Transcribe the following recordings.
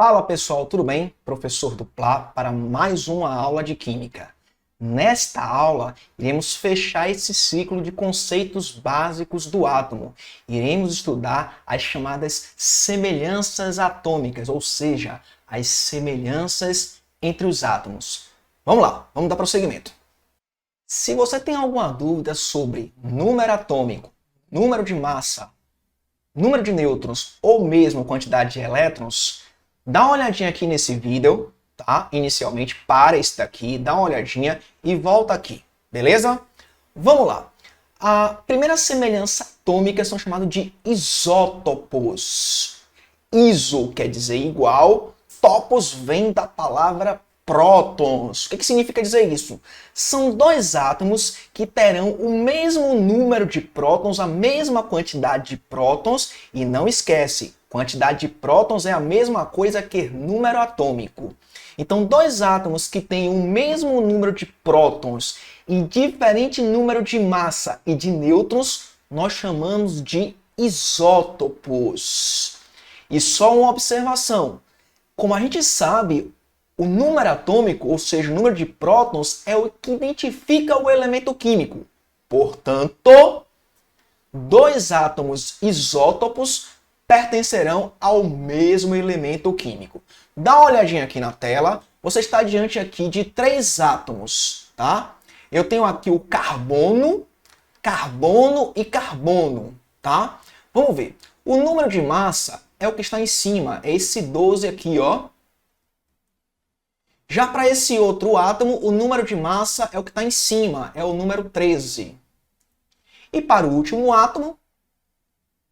Fala pessoal, tudo bem? Professor Duplá para mais uma aula de Química. Nesta aula, iremos fechar esse ciclo de conceitos básicos do átomo. Iremos estudar as chamadas semelhanças atômicas, ou seja, as semelhanças entre os átomos. Vamos lá, vamos dar prosseguimento. Se você tem alguma dúvida sobre número atômico, número de massa, número de nêutrons ou mesmo quantidade de elétrons, dá uma olhadinha aqui nesse vídeo, tá? Inicialmente, para esse daqui, dá uma olhadinha e volta aqui, beleza? Vamos lá. A primeira semelhança atômica são chamados de isótopos. Iso quer dizer igual, topos vem da palavra prótons. O que significa dizer isso? São dois átomos que terão o mesmo número de prótons, a mesma quantidade de prótons, e não esquece, quantidade de prótons é a mesma coisa que número atômico. Então, dois átomos que têm o mesmo número de prótons e diferente número de massa e de nêutrons, nós chamamos de isótopos. E só uma observação. Como a gente sabe, o número atômico, ou seja, o número de prótons, é o que identifica o elemento químico. Portanto, dois átomos isótopos pertencerão ao mesmo elemento químico. Dá uma olhadinha aqui na tela. Você está diante aqui de três átomos, tá? Eu tenho aqui o carbono, carbono e carbono, tá? Vamos ver. O número de massa é o que está em cima, é esse 12 aqui, ó. Já para esse outro átomo, o número de massa é o que está em cima, é o número 13. E para o último átomo,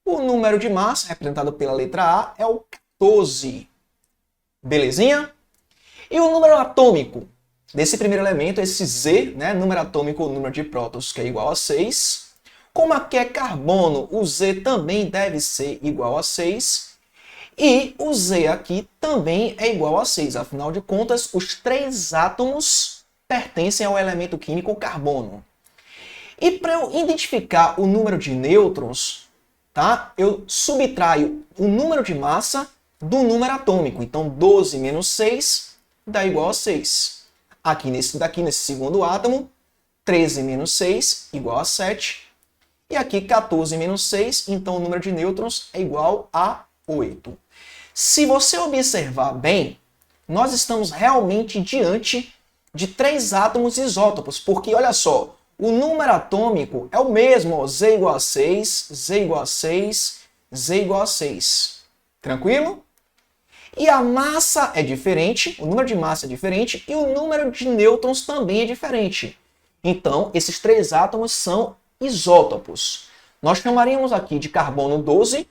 o número de massa, representado pela letra A, é o 14. Belezinha? E o número atômico desse primeiro elemento, esse Z, né, número atômico, o número de prótons, que é igual a 6. Como aqui é carbono, o Z também deve ser igual a 6. E o Z aqui também é igual a 6. Afinal de contas, os três átomos pertencem ao elemento químico carbono. E para eu identificar o número de nêutrons, tá? Eu subtraio o número de massa do número atômico. Então, 12 menos 6 dá igual a 6. Aqui nesse segundo átomo, 13 menos 6 igual a 7. E aqui 14 menos 6, então o número de nêutrons é igual a 8. Se você observar bem, nós estamos realmente diante de três átomos isótopos, porque olha só, o número atômico é o mesmo, ó, Z igual a 6, Z igual a 6, Z igual a 6. Tranquilo? E a massa é diferente, o número de massa é diferente e o número de nêutrons também é diferente. Então, esses três átomos são isótopos. Nós chamaríamos aqui de carbono 12,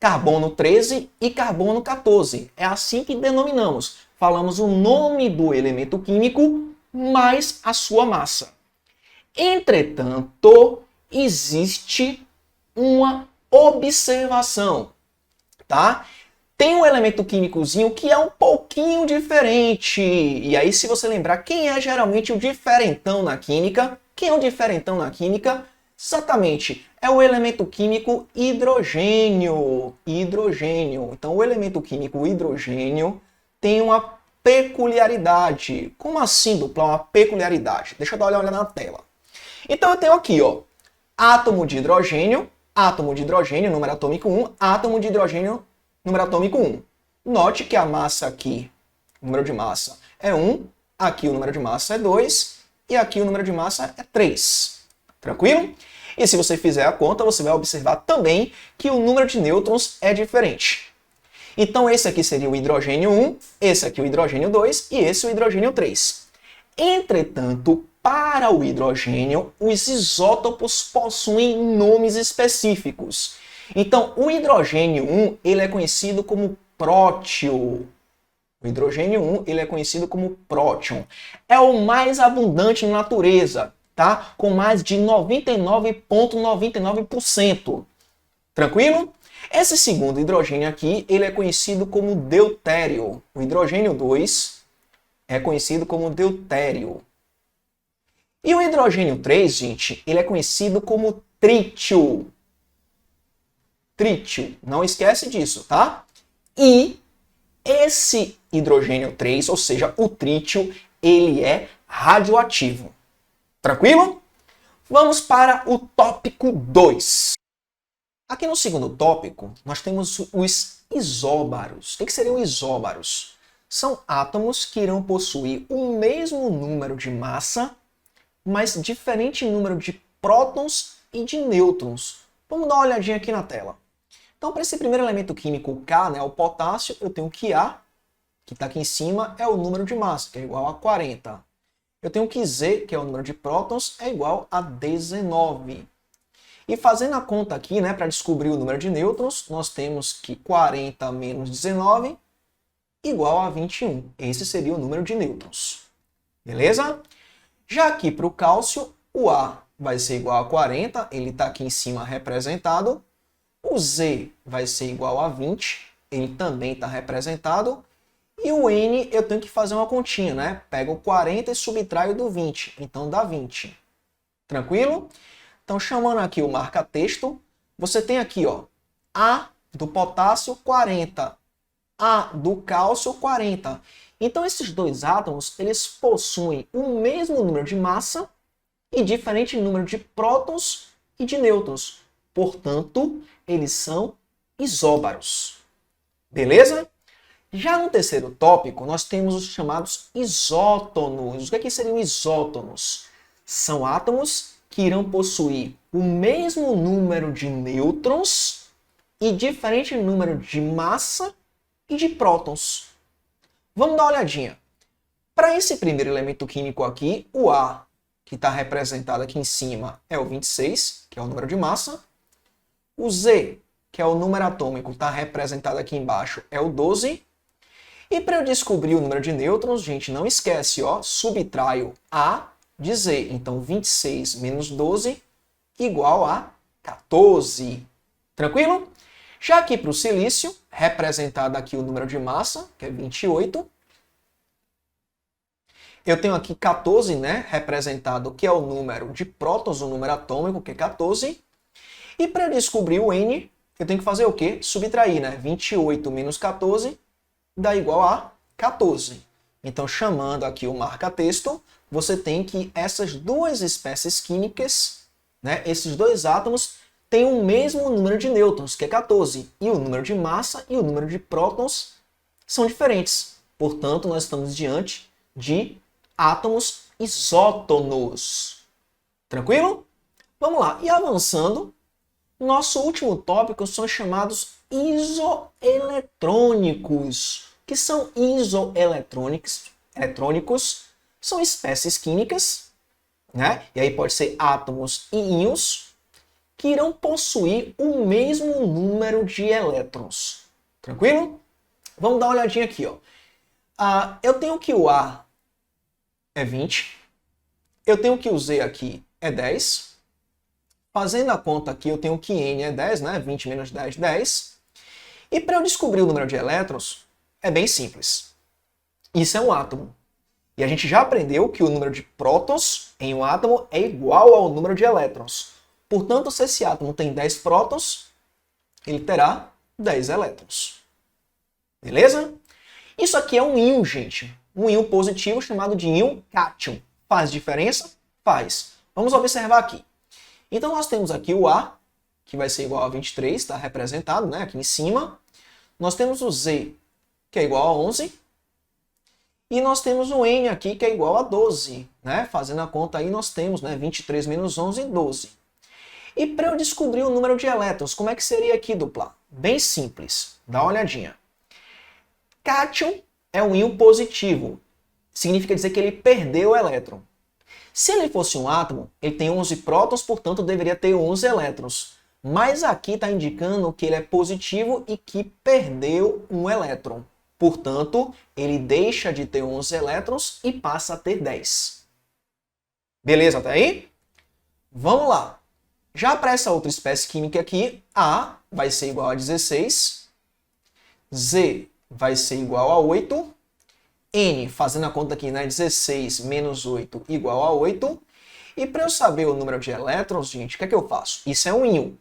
carbono 13 e carbono 14. É assim que denominamos. Falamos o nome do elemento químico mais a sua massa. Entretanto, existe uma observação, tá? Tem um elemento químicozinho que é um pouquinho diferente. E aí, se você lembrar, quem é geralmente o diferentão na química? Quem é o diferentão na química? Exatamente, é o elemento químico hidrogênio. Hidrogênio. Então, o elemento químico hidrogênio tem uma peculiaridade. Como assim, Dupla? Uma peculiaridade. Deixa eu dar uma olhada na tela. Então, eu tenho aqui, ó, átomo de hidrogênio, número atômico 1, átomo de hidrogênio, número atômico 1. Note que a massa aqui, o número de massa é 1, aqui o número de massa é 2 e aqui o número de massa é 3. Tranquilo? E se você fizer a conta, você vai observar também que o número de nêutrons é diferente. Então esse aqui seria o hidrogênio 1, esse aqui o hidrogênio 2 e esse o hidrogênio 3. Entretanto, para o hidrogênio, os isótopos possuem nomes específicos. Então, o hidrogênio 1 ele é conhecido como prótio. O hidrogênio 1 ele é conhecido como prótion. É o mais abundante na natureza, tá? Com mais de 99,99%. Tranquilo? Esse segundo hidrogênio aqui ele é conhecido como deutério. O hidrogênio 2 é conhecido como deutério. E o hidrogênio 3, gente, ele é conhecido como trítio. Trítio, não esquece disso, tá? E esse hidrogênio 3, ou seja, o trítio, ele é radioativo. Tranquilo? Vamos para o tópico 2. Aqui no segundo tópico, nós temos os isóbaros. O que seriam isóbaros? São átomos que irão possuir o mesmo número de massa, mas diferente número de prótons e de nêutrons. Vamos dar uma olhadinha aqui na tela. Então, para esse primeiro elemento químico K, né, o potássio, eu tenho que A, que está aqui em cima, é o número de massa, que é igual a 40. Eu tenho que Z, que é o número de prótons, é igual a 19. E fazendo a conta aqui, né, para descobrir o número de nêutrons, nós temos que 40 menos 19 igual a 21. Esse seria o número de nêutrons. Beleza? Já aqui para o cálcio, o A vai ser igual a 40, ele está aqui em cima representado. O Z vai ser igual a 20, ele também está representado. E o N eu tenho que fazer uma continha, né? Pego o 40 e subtraio do 20, então dá 20. Tranquilo? Então, chamando aqui o marca-texto, você tem aqui, ó, A do potássio 40, A do cálcio 40. Então, esses dois átomos, eles possuem o mesmo número de massa e diferente número de prótons e de nêutrons. Portanto, eles são isóbaros. Beleza? Já no terceiro tópico, nós temos os chamados isótonos. O que seriam isótonos? São átomos que irão possuir o mesmo número de nêutrons e diferente número de massa e de prótons. Vamos dar uma olhadinha. Para esse primeiro elemento químico aqui, o A, que está representado aqui em cima, é o 26, que é o número de massa. O Z, que é o número atômico, está representado aqui embaixo, é o 12. E para eu descobrir o número de nêutrons, gente, não esquece, ó, subtraio A de Z. Então, 26 menos 12 igual a 14. Tranquilo? Já aqui para o silício, representado aqui o número de massa, que é 28. Eu tenho aqui 14, né, representado, que é o número de prótons, o número atômico, que é 14. E para eu descobrir o N, eu tenho que fazer o quê? Subtrair, né? 28 menos 14 dá igual a 14. Então, chamando aqui o marca-texto, você tem que essas duas espécies químicas, né, esses dois átomos, têm o mesmo número de nêutrons, que é 14. E o número de massa e o número de prótons são diferentes. Portanto, nós estamos diante de átomos isótonos. Tranquilo? Vamos lá. E avançando, nosso último tópico são chamados isoeletrônicos. O que são isoeletrônicos? São espécies químicas, né? E aí pode ser átomos e íons, que irão possuir o mesmo número de elétrons. Tranquilo? Vamos dar uma olhadinha aqui, ó. Eu tenho que o A é 20, eu tenho que o Z aqui é 10. Fazendo a conta aqui, eu tenho que N é 10, né? 20 menos 10, 10. E para eu descobrir o número de elétrons, é bem simples. Isso é um átomo. E a gente já aprendeu que o número de prótons em um átomo é igual ao número de elétrons. Portanto, se esse átomo tem 10 prótons, ele terá 10 elétrons. Beleza? Isso aqui é um íon, gente. Um íon positivo chamado de íon cátion. Faz diferença? Faz. Vamos observar aqui. Então, nós temos aqui o A, que vai ser igual a 23, está representado, né, aqui em cima. Nós temos o Z, que é igual a 11. E nós temos o N aqui, que é igual a 12. Né? Fazendo a conta aí, nós temos, né, 23 menos 11, 12. E para eu descobrir o número de elétrons, como é que seria aqui, dupla? Bem simples. Dá uma olhadinha. Cátion é um íon positivo. Significa dizer que ele perdeu o elétron. Se ele fosse um átomo, ele tem 11 prótons, portanto deveria ter 11 elétrons. Mas aqui está indicando que ele é positivo e que perdeu um elétron. Portanto, ele deixa de ter 11 elétrons e passa a ter 10. Beleza até aí? Vamos lá. Já para essa outra espécie química aqui, A vai ser igual a 16, Z vai ser igual a 8, N, fazendo a conta aqui, né, 16 menos 8 igual a 8. E para eu saber o número de elétrons, gente, o que é que eu faço? Isso é um íon.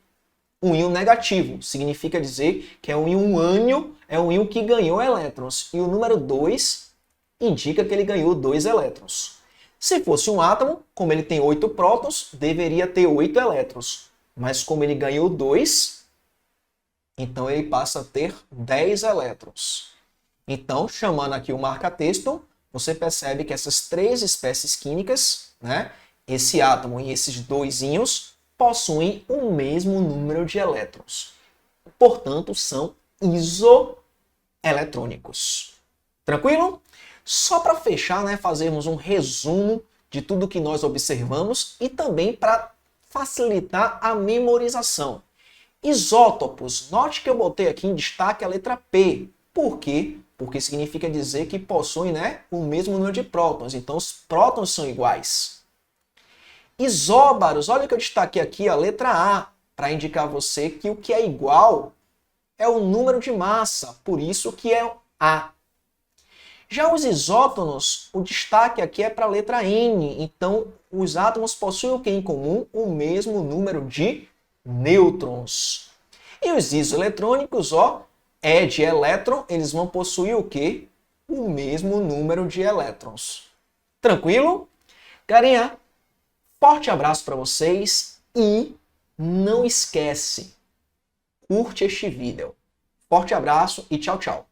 Um íon negativo. Significa dizer que é um íon ânion, é um íon que ganhou elétrons. E o número 2 indica que ele ganhou 2 elétrons. Se fosse um átomo, como ele tem 8 prótons, deveria ter 8 elétrons. Mas como ele ganhou 2, então ele passa a ter 10 elétrons. Então, chamando aqui o marca-texto, você percebe que essas três espécies químicas, né, esse átomo e esses dois íons, possuem o mesmo número de elétrons. Portanto, são isoeletrônicos. Tranquilo? Só para fechar, né, fazermos um resumo de tudo que nós observamos e também para facilitar a memorização. Isótopos, note que eu botei aqui em destaque a letra P. Por quê? Porque significa dizer que possuem, né, o mesmo número de prótons. Então, os prótons são iguais. Isóbaros, olha que eu destaquei aqui a letra A, para indicar a você que o que é igual é o número de massa, por isso que é A. Já os isótonos, o destaque aqui é para a letra N. Então, os átomos possuem o que em comum? O mesmo número de nêutrons. E os isoeletrônicos, ó, E de elétron, eles vão possuir o quê? O mesmo número de elétrons. Tranquilo? Galerinha, forte abraço para vocês e não esquece, curte este vídeo. Forte abraço e tchau, tchau.